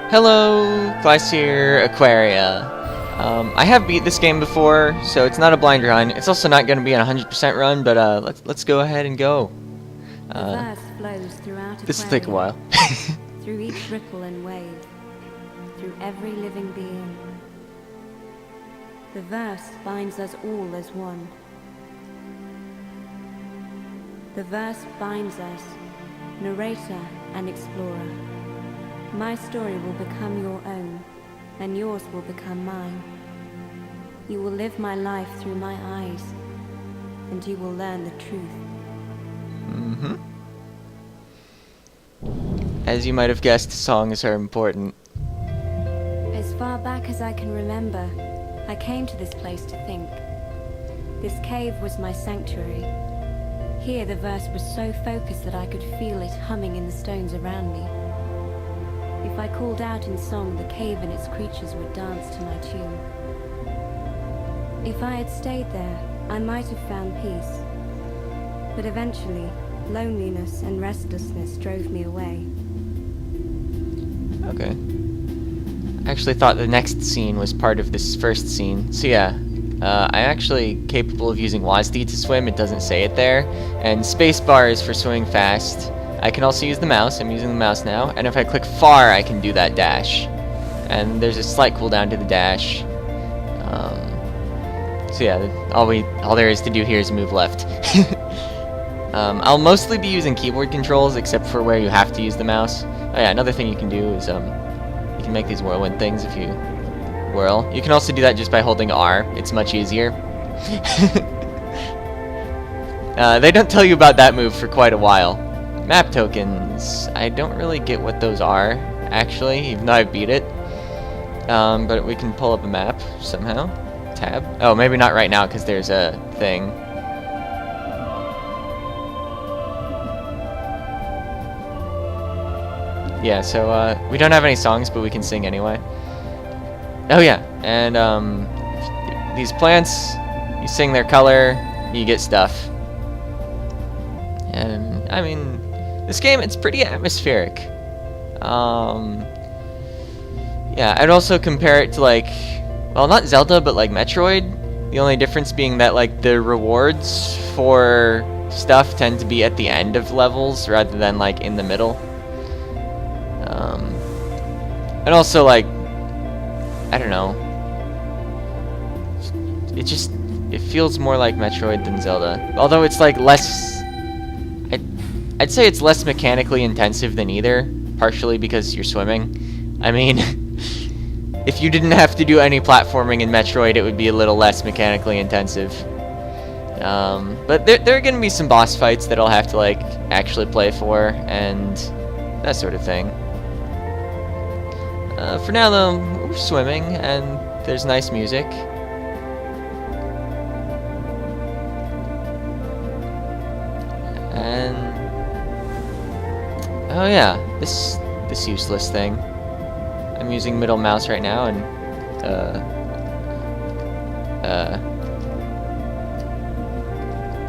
Hello, Glacier Aquaria. I have beat this game before, so it's not a blind run. It's also not going to be an 100% run, but let's go ahead and go. The verse flows throughout This will take a while. through each ripple and wave, through every living being. The verse binds us all as one. The verse binds us, narrator and explorer. My story will become your own, and yours will become mine. You will live my life through my eyes, and you will learn the truth. As you might have guessed, songs are important. As far back as I can remember, I came to this place to think. This cave was my sanctuary. Here the verse was so focused that I could feel it humming in the stones around me. If I called out in song, the cave and its creatures would dance to my tune. If I had stayed there, I might have found peace. But eventually, loneliness and restlessness drove me away. Okay. I actually thought the next scene was part of this first scene. So yeah, I'm actually capable of using WASD to swim. It doesn't say it there. And spacebar is for swimming fast. I can also use the mouse. I'm using the mouse now. And if I click far, I can do that dash. And there's a slight cooldown to the dash. So yeah, all there is to do here is move left. I'll mostly be using keyboard controls, except for where you have to use the mouse. Oh yeah, another thing you can do is you can make these whirlwind things if you whirl. You can also do that just by holding R. It's much easier. They don't tell you about that move for quite a while. Map tokens. I don't really get what those are, actually, even though I beat it. But we can pull up a map somehow. Tab. Oh, maybe not right now because there's a thing. Yeah, so we don't have any songs, but we can sing anyway. Oh yeah, and these plants, you sing their color, you get stuff. And I mean, this game, it's pretty atmospheric. Yeah, I'd also compare it to like, well, not Zelda, but like Metroid. The only difference being that like the rewards for stuff tend to be at the end of levels rather than like in the middle. And also like, I don't know. It feels more like Metroid than Zelda. Although it's like less, I'd say it's less mechanically intensive than either, partially because you're swimming. I mean, if you didn't have to do any platforming in Metroid, it would be a little less mechanically intensive. But there are going to be some boss fights that I'll have to like actually play for, and that sort of thing. For now though, we're swimming, and there's nice music. And oh yeah, this useless thing. I'm using middle mouse right now, and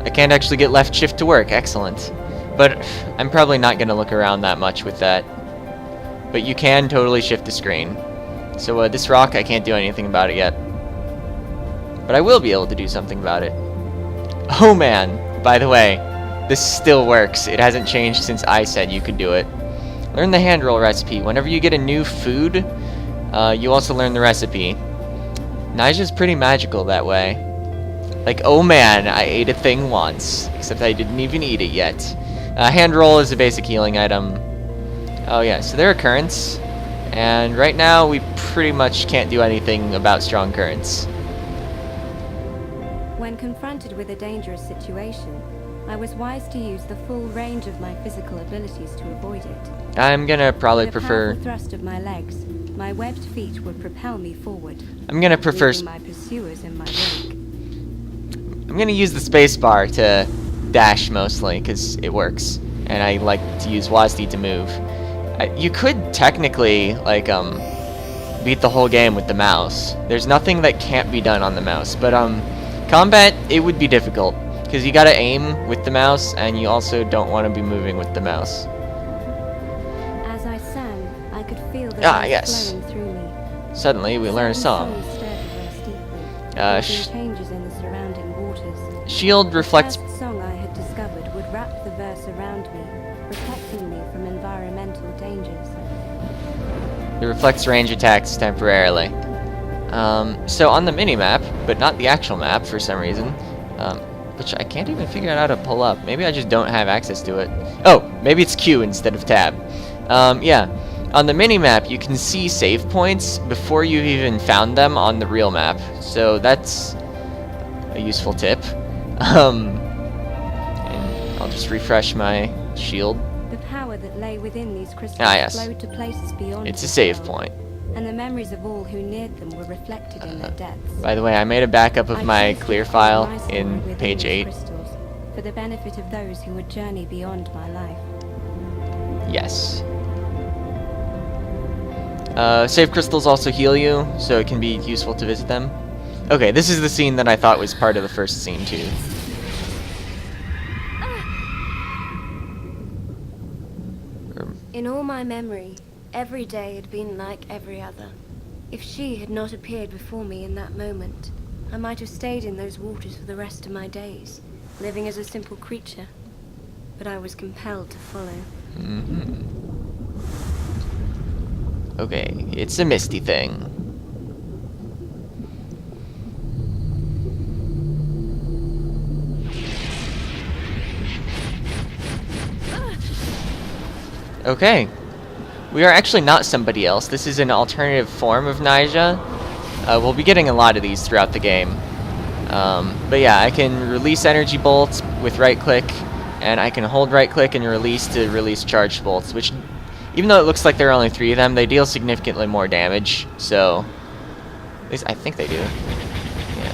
I can't actually get left shift to work. Excellent. But I'm probably not going to look around that much with that. But you can totally shift the screen. So this rock, I can't do anything about it yet. But I will be able to do something about it. Oh man, by the way, this still works. It hasn't changed since I said you could do it. Learn the hand roll recipe. Whenever you get a new food, you also learn the recipe. Nija's pretty magical that way. Like, oh man, I ate a thing once. Except I didn't even eat it yet. Hand roll is a basic healing item. Oh yeah, so there are currents. And right now, we pretty much can't do anything about strong currents. When confronted with a dangerous situation, I was wise to use the full range of my physical abilities to avoid it. I'm gonna probably With a prefer... powerful thrust of my legs, my webbed feet would propel me forward. I'm gonna prefer... leaving my pursuers in my wake. I'm gonna use the spacebar to dash mostly, because it works. And I like to use WASD to move. You could technically, like, beat the whole game with the mouse. There's nothing that can't be done on the mouse. But, combat, it would be difficult. Because you gotta aim with the mouse, and you also don't want to be moving with the mouse. As I sang, I could feel the Ah, verse yes. flowing through me. Suddenly, we learn a song. Stirred the verse deeply, Uh, causing changes in the surrounding waters. Shield reflects... The first song I had discovered would wrap the verse around me, protecting me from environmental dangers. It reflects range attacks temporarily. So on the mini-map, but not the actual map for some reason, which I can't even figure out how to pull up. Maybe I just don't have access to it. Oh, maybe it's Q instead of tab. Yeah. On the mini-map, you can see save points before you've even found them on the real map. So that's a useful tip. And I'll just refresh my shield. The power that lay within these crystals yes. flowed to places beyond It's a this save world, point. and the memories of all who neared them were reflected in their depths. By the way, I made a backup of I my traced clear the file core life in within page these 8. crystals, for the benefit of those who would journey beyond my life. Yes. Save crystals also heal you, so it can be useful to visit them. Okay, this is the scene that I thought was part of the first scene too. In all my memory, every day had been like every other. If she had not appeared before me in that moment, I might have stayed in those waters for the rest of my days, living as a simple creature. But I was compelled to follow. Okay, it's a misty thing. Okay. We are actually not somebody else. This is an alternative form of Nyjah. We'll be getting a lot of these throughout the game. But yeah, I can release energy bolts with right click, and I can hold right click and release to release charged bolts, which, even though it looks like there are only 3 of them, they deal significantly more damage. So, at least I think they do. Yeah.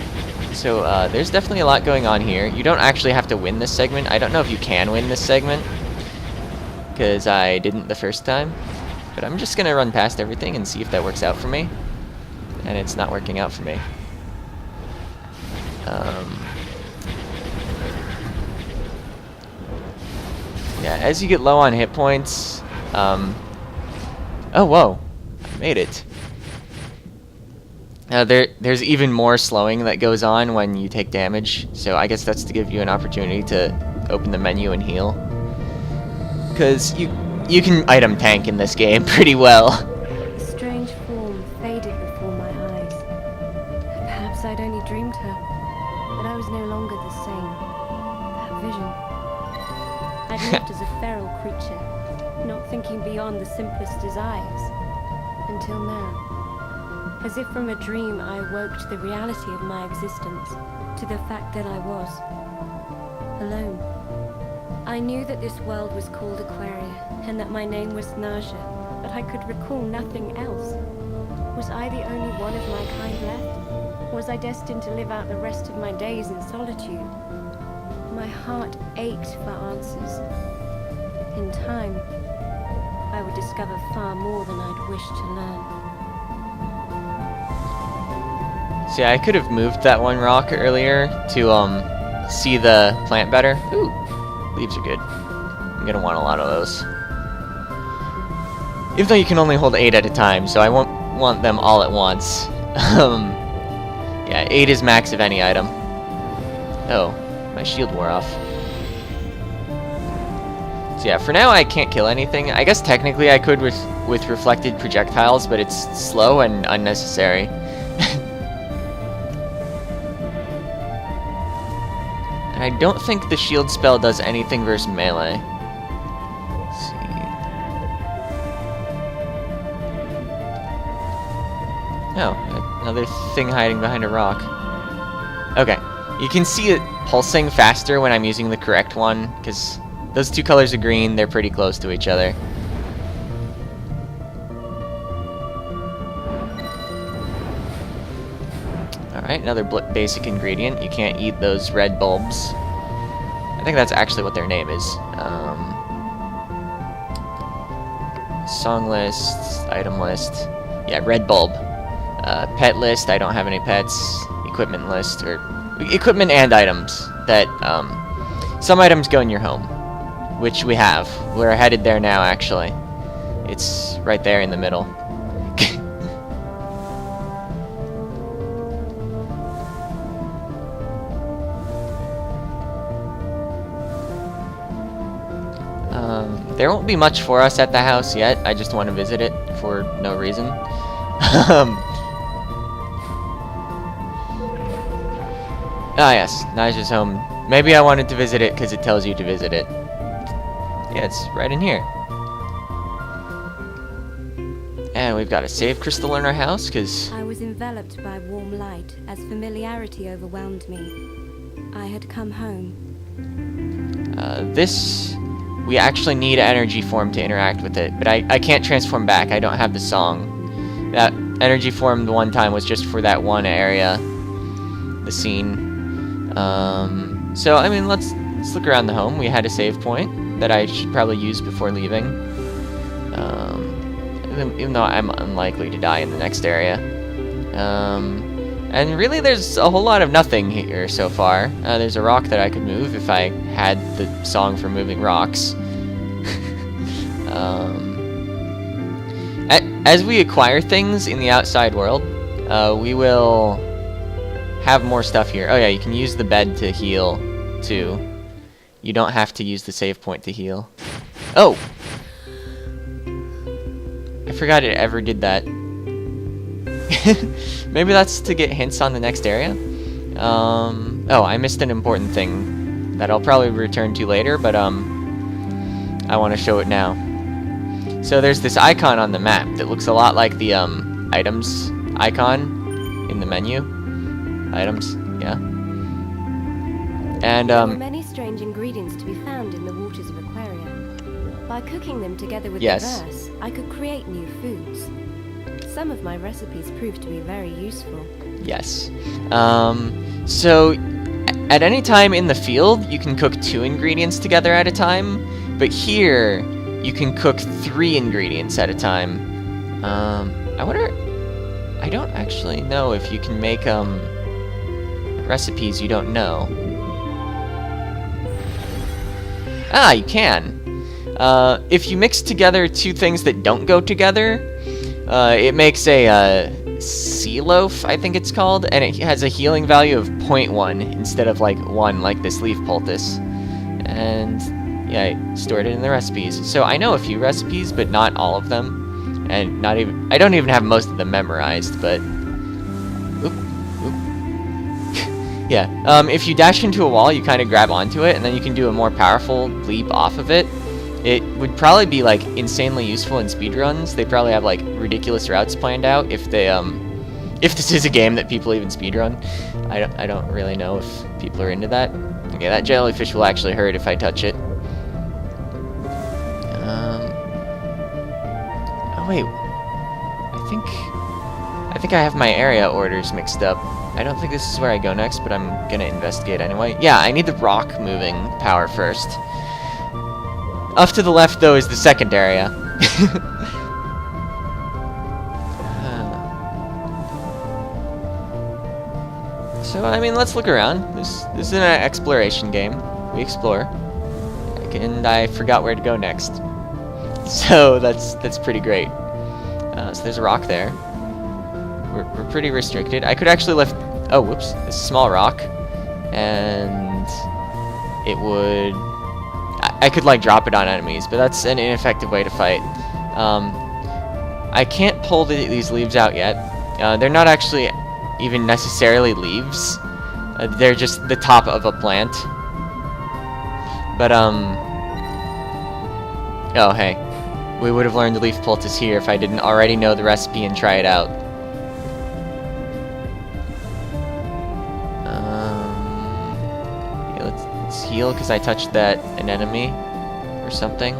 So there's definitely a lot going on here. You don't actually have to win this segment. I don't know if you can win this segment, because I didn't the first time. But I'm just going to run past everything and see if that works out for me. And it's not working out for me. Yeah, as you get low on hit points... oh, whoa. I made it. There's even more slowing that goes on when you take damage. So I guess that's to give you an opportunity to open the menu and heal. Because you can item tank in this game pretty well. A strange form faded before my eyes. Perhaps I'd only dreamed her, but I was no longer the same. That vision. I'd lived as a feral creature, not thinking beyond the simplest desires. Until now. As if from a dream, I awoke to the reality of my existence, to the fact that I was alone. I knew that this world was called Aquaria, and that my name was Nyjah, but I could recall nothing else. Was I the only one of my kind left? Was I destined to live out the rest of my days in solitude? My heart ached for answers. In time, I would discover far more than I'd wished to learn. See, I could have moved that one rock earlier to see the plant better. Ooh. Leaves are good. I'm gonna want a lot of those. Even though you can only hold 8 at a time, so I won't want them all at once. Yeah, 8 is max of any item. Oh, my shield wore off. So yeah, for now I can't kill anything. I guess technically I could with reflected projectiles, but it's slow and unnecessary. I don't think the shield spell does anything versus melee. Let's see. Oh, another thing hiding behind a rock. Okay, you can see it pulsing faster when I'm using the correct one, because those 2 colors of green, they're pretty close to each other. Alright, another basic ingredient. You can't eat those red bulbs. I think that's actually what their name is. Song list, item list. Yeah, red bulb. Pet list, I don't have any pets. Equipment list, or equipment and items. That, some items go in your home, which we have. We're headed there now, actually. It's right there in the middle. There won't be much for us at the house yet. I just want to visit it for no reason. Ah yes, Naja's home. Maybe I wanted to visit it because it tells you to visit it. Yeah, it's right in here. And we've got a save crystal in our house because... I was enveloped by warm light as familiarity overwhelmed me. I had come home. This... We actually need energy form to interact with it, but I can't transform back. I don't have the song. That energy form the one time was just for that one area. The scene. So, I mean, let's look around the home. We had a save point that I should probably use before leaving. Even though I'm unlikely to die in the next area. And really there's a whole lot of nothing here so far. There's a rock that I could move if I had the song for moving rocks. As we acquire things in the outside world, we will have more stuff here. Oh yeah, you can use the bed to heal too. You don't have to use the save point to heal. Oh! I forgot it ever did that. Maybe that's to get hints on the next area. Oh, I missed an important thing that I'll probably return to later, but I want to show it now. So there's this icon on the map that looks a lot like the items icon in the menu. Items, yeah. And There are many strange ingredients to be found in the waters of Aquaria. By cooking them together with the verse, I could create new foods. Some of my recipes proved to be very useful. Yes. So at any time in the field, you can cook 2 ingredients together at a time, but here you can cook 3 ingredients at a time. I wonder... I don't actually know if you can make recipes you don't know. Ah, you can. If you mix together 2 things that don't go together, it makes a sea loaf, I think it's called, and it has a healing value of 0.1 instead of like 1, like this leaf poultice. And yeah, I stored it in the recipes. So I know a few recipes, but not all of them. And I don't even have most of them memorized, but yeah, if you dash into a wall, you kind of grab onto it, and then you can do a more powerful leap off of it. It would probably be like insanely useful in speedruns. They probably have like ridiculous routes planned out if they if this is a game that people even speedrun. I don't really know if people are into that. Okay, that jellyfish will actually hurt if I touch it. Oh wait, I think I have my area orders mixed up. I don't think this is where I go next, but I'm gonna investigate anyway. Yeah, I need the rock moving power first. Off to the left, though, is the second area. So, I mean, let's look around. This is an exploration game. We explore. And I forgot where to go next. So, that's pretty great. So there's a rock there. We're pretty restricted. I could actually lift... Oh, whoops. This small rock. And it would... I could, like, drop it on enemies, but that's an ineffective way to fight. I can't pull these leaves out yet. They're not actually even necessarily leaves. They're just the top of a plant. But, oh, hey. We would have learned the leaf poultice here if I didn't already know the recipe and try it out. Yeah, let's heal because I touched an enemy or something.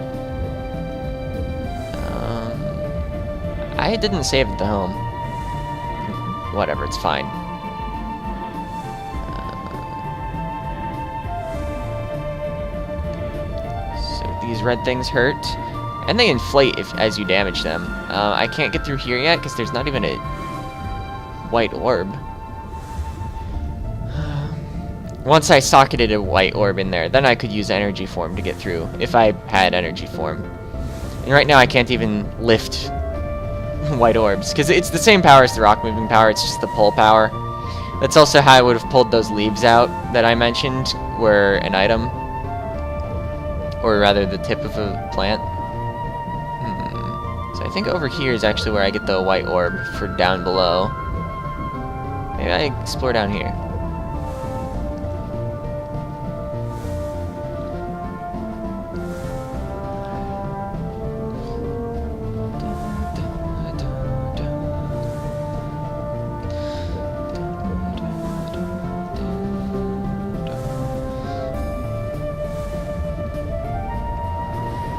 I didn't save at the home. Whatever, it's fine. So these red things hurt. And they inflate as you damage them. I can't get through here yet because there's not even a white orb. Once I socketed a white orb in there, then I could use energy form to get through, if I had energy form. And right now I can't even lift white orbs, because it's the same power as the rock moving power, it's just the pull power. That's also how I would have pulled those leaves out that I mentioned were an item. Or rather, the tip of a plant. So I think over here is actually where I get the white orb for down below. Maybe I explore down here.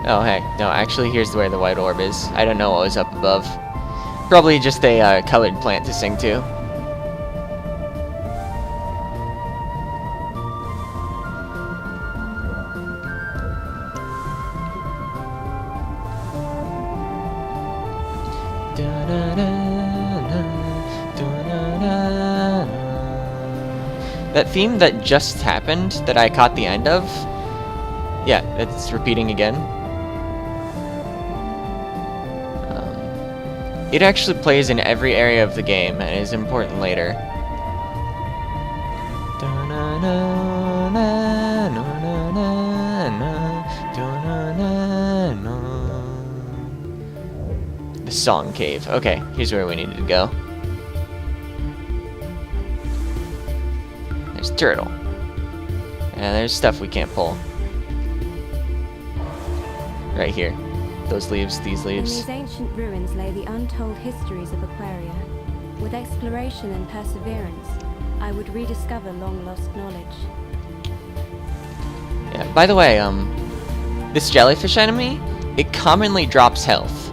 Oh, hey. No, actually, here's where the white orb is. I don't know what was up above. Probably just a colored plant to sing to. That theme that just happened, that I caught the end of, yeah, it's repeating again. It actually plays in every area of the game and is important later. The Song Cave. Okay, here's where we needed to go. There's turtle. And there's stuff we can't pull. Right here. Those leaves, these leaves. In these ancient ruins lay the untold histories of Aquaria. With exploration and perseverance, I would rediscover long-lost knowledge. Yeah, by the way, this jellyfish enemy, it commonly drops health.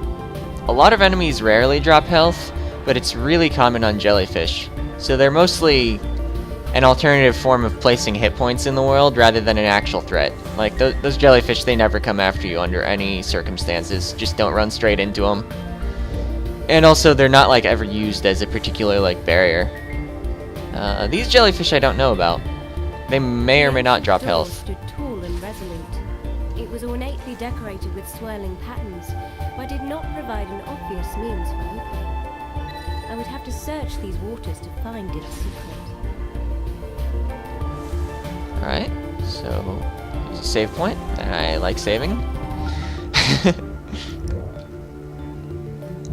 A lot of enemies rarely drop health, but it's really common on jellyfish. So they're mostly an alternative form of placing hit points in the world rather than an actual threat. Like, those jellyfish, they never come after you under any circumstances. Just don't run straight into them. And also, they're not, like, ever used as a particular, like, barrier. These jellyfish I don't know about. They may or may not drop health. Stood tall and resolute. It was ornately decorated with swirling patterns, but did not provide an obvious means for opening. I would have to search these waters to find its secret. Alright, so there's a save point, and I like saving.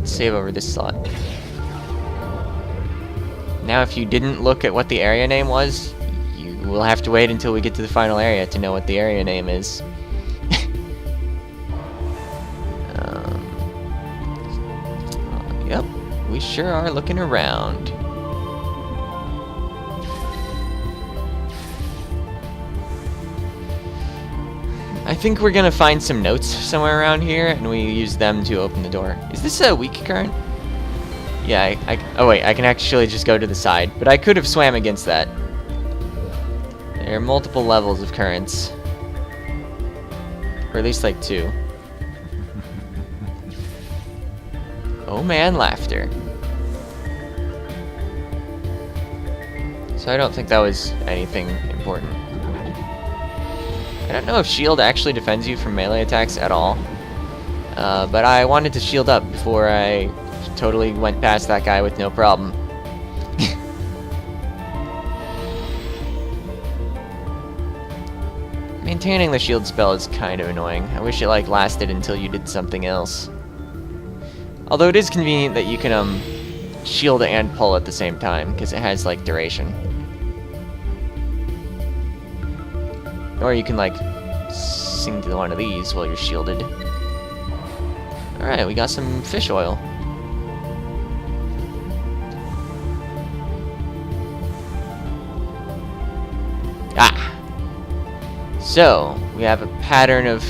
Save over this slot. Now if you didn't look at what the area name was, you will have to wait until we get to the final area to know what the area name is. Yep, we sure are looking around. I think we're gonna find some notes somewhere around here, and we use them to open the door. Is this a weak current? Yeah, oh wait, I can actually just go to the side, but I could have swam against that. There are multiple levels of currents. Or at least like 2. Oh man, laughter. So I don't think that was anything important. I don't know if shield actually defends you from melee attacks at all. But I wanted to shield up before I totally went past that guy with no problem. Maintaining the shield spell is kind of annoying. I wish it like lasted until you did something else. Although it is convenient that you can shield and pull at the same time, because it has like duration. Or you can like sing to one of these while you're shielded. Alright, we got some fish oil. Ah! So, we have a pattern of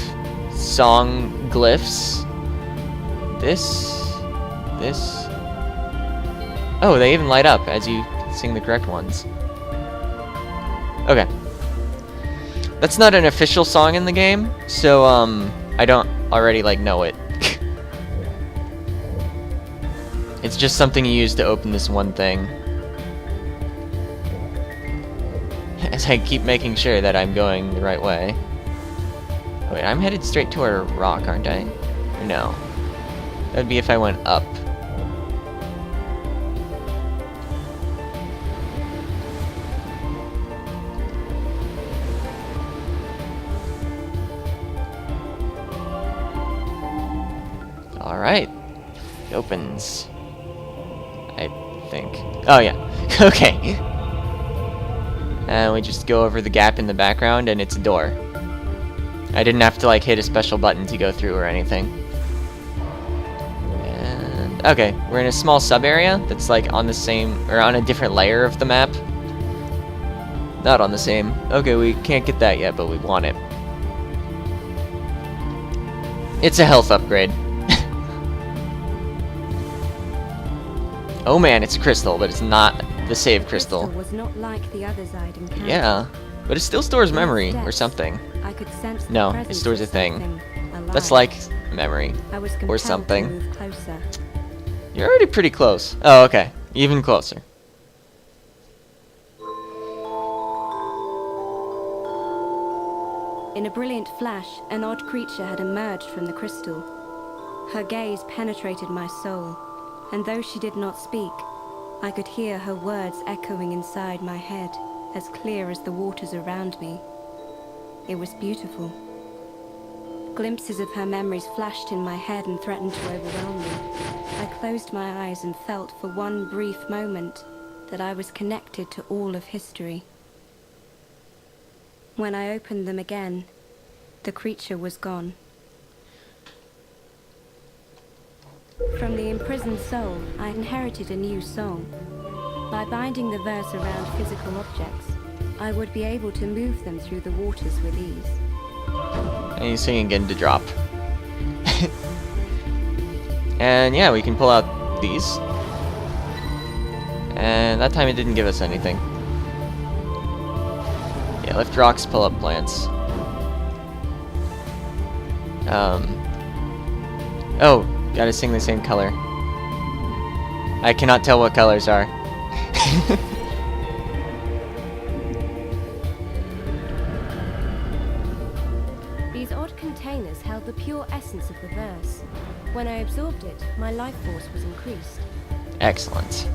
song glyphs. This. Oh, they even light up as you sing the correct ones. Okay. That's not an official song in the game, so I don't already like know it. It's just something you use to open this one thing. As I keep making sure that I'm going the right way. Wait, I'm headed straight toward a rock, aren't I? Or no. That'd be if I went up. Alright. It opens. I think. Oh, yeah. Okay. And we just go over the gap in the background, and it's a door. I didn't have to, like, hit a special button to go through or anything. And, okay, we're in a small sub-area that's, like, on the same, or on a different layer of the map. Not on the same. Okay, we can't get that yet, but we want it. It's a health upgrade. Oh man, it's a crystal, but it's not the save crystal. Was not like the others I'd encountered. Yeah, but it still stores memory or something. I could sense the No, it presence stores a of thing. something That's alive. like memory I was or compelled something. to move closer. You're already pretty close. Oh, okay. Even closer. In a brilliant flash, an odd creature had emerged from the crystal. Her gaze penetrated my soul, and though she did not speak, I could hear her words echoing inside my head, as clear as the waters around me. It was beautiful. Glimpses of her memories flashed in my head and threatened to overwhelm me. I closed my eyes and felt for one brief moment that I was connected to all of history. When I opened them again, the creature was gone. From the imprisoned soul, I inherited a new song. By binding the verse around physical objects, I would be able to move them through the waters with ease. And you sing again to drop. And yeah, we can pull out these. And that time it didn't give us anything. Yeah, lift rocks, pull up plants. Oh, gotta sing the same color. I cannot tell what colors are. These odd containers held the pure essence of the verse. When I absorbed it, my life force was increased. Excellent.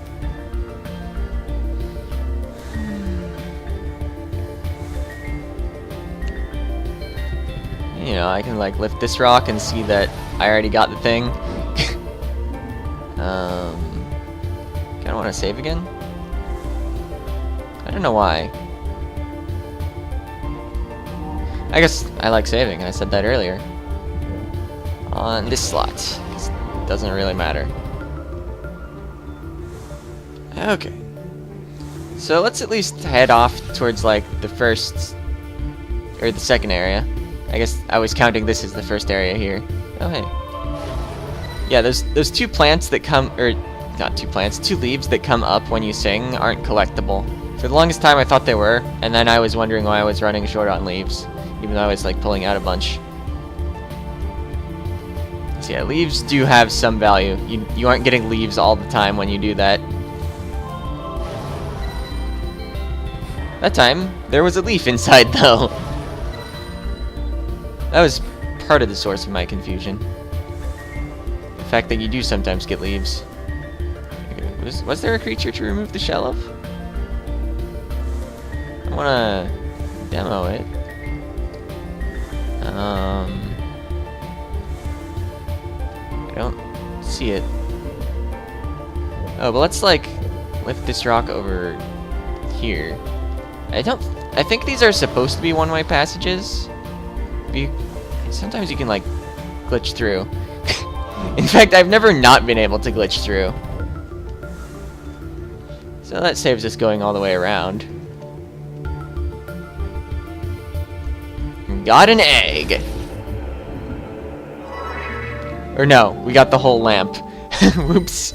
You know, I can like lift this rock and see that I already got the thing. Kinda wanna save again? I don't know why. I guess I like saving, I said that earlier. On this slot. It doesn't really matter. Okay. So let's at least head off towards like the first or the second area. I guess I was counting this as the first area here. Oh hey. Yeah, those two plants that come, or not two plants, two leaves that come up when you sing aren't collectible. For the longest time I thought they were, and then I was wondering why I was running short on leaves, even though I was like pulling out a bunch. So yeah, leaves do have some value. You aren't getting leaves all the time when you do that. That time, there was a leaf inside though. That was part of the source of my confusion. The fact that you do sometimes get leaves. Was there a creature to remove the shell of? I wanna demo it. I don't see it. Oh, but let's like lift this rock over here. I think these are supposed to be one-way passages. Sometimes you can like glitch through. In fact, I've never not been able to glitch through. So that saves us going all the way around. Got an egg! Or no, we got the whole lamp. Whoops.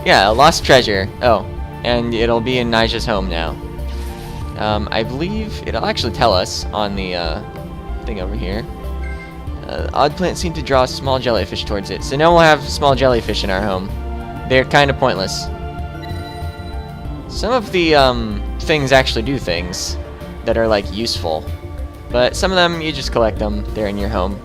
Yeah, a lost treasure. Oh, and it'll be in Nija's home now. I believe it'll actually tell us on the thing over here. Odd plant seemed to draw a small jellyfish towards it, so now we'll have small jellyfish in our home. They're kind of pointless. Some of the things actually do things that are like useful, but some of them you just collect them. They're in your home.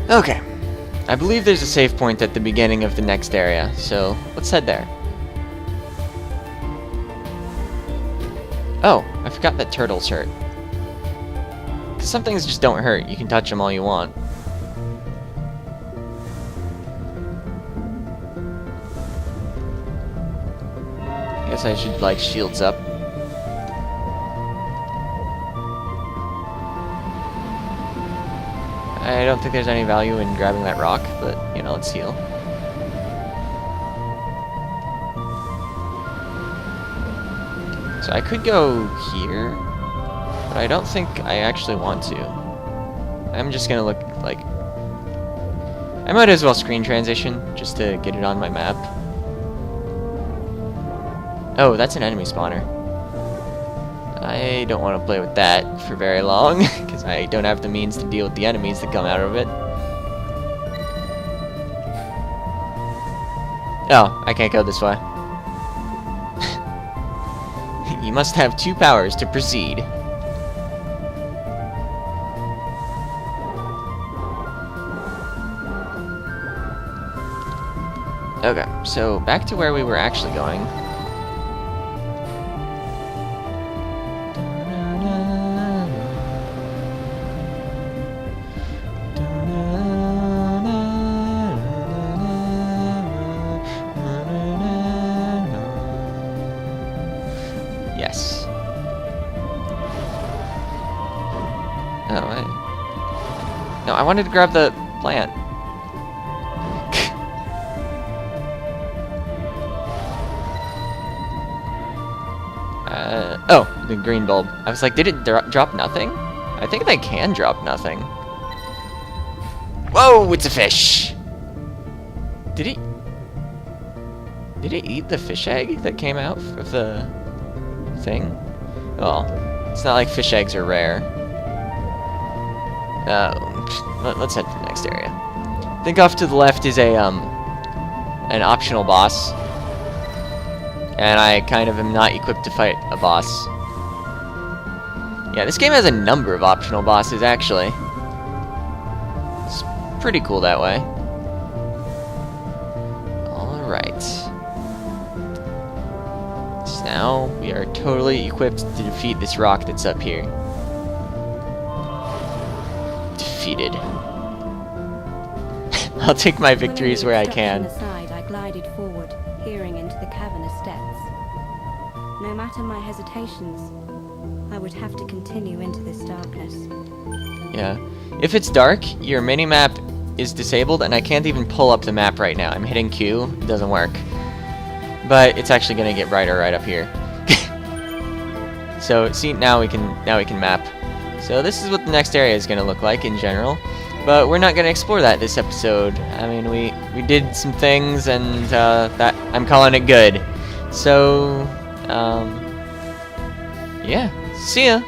Okay. I believe there's a save point at the beginning of the next area, so let's head there. Oh, I forgot that turtles hurt. 'Cause some things just don't hurt. You can touch them all you want. I guess I should, like, shields up. I don't think there's any value in grabbing that rock, but, you know, let's heal. So I could go here, but I don't think I actually want to. I'm just gonna look, like... I might as well screen transition, just to get it on my map. Oh, that's an enemy spawner. I don't want to play with that for very long, because I don't have the means to deal with the enemies that come out of it. Oh, I can't go this way. You must have 2 powers to proceed. Okay, so back to where we were actually going. Yes. Oh, no, I wanted to grab the plant. Oh, the green bulb. I was like, did it drop nothing? I think they can drop nothing. Whoa, it's a fish! Did it eat the fish egg that came out of the thing? Well, it's not like fish eggs are rare. Let's head to the next area. I think off to the left is a an optional boss. And I kind of am not equipped to fight a boss. Yeah, this game has a number of optional bosses, actually. It's pretty cool that way. Alright. So now we are totally equipped to defeat this rock that's up here. Defeated. I'll take my victories where I can. I glided forward, peering into the cavernous depths. No matter my hesitations, I would have to continue into this darkness. Yeah. If it's dark, your mini-map is disabled, and I can't even pull up the map right now. I'm hitting Q, it doesn't work. But it's actually gonna get brighter right up here. So see, now we can map. So this is what the next area is gonna look like in general. But we're not gonna explore that this episode. I mean, we did some things, and that I'm calling it good. So yeah, see ya.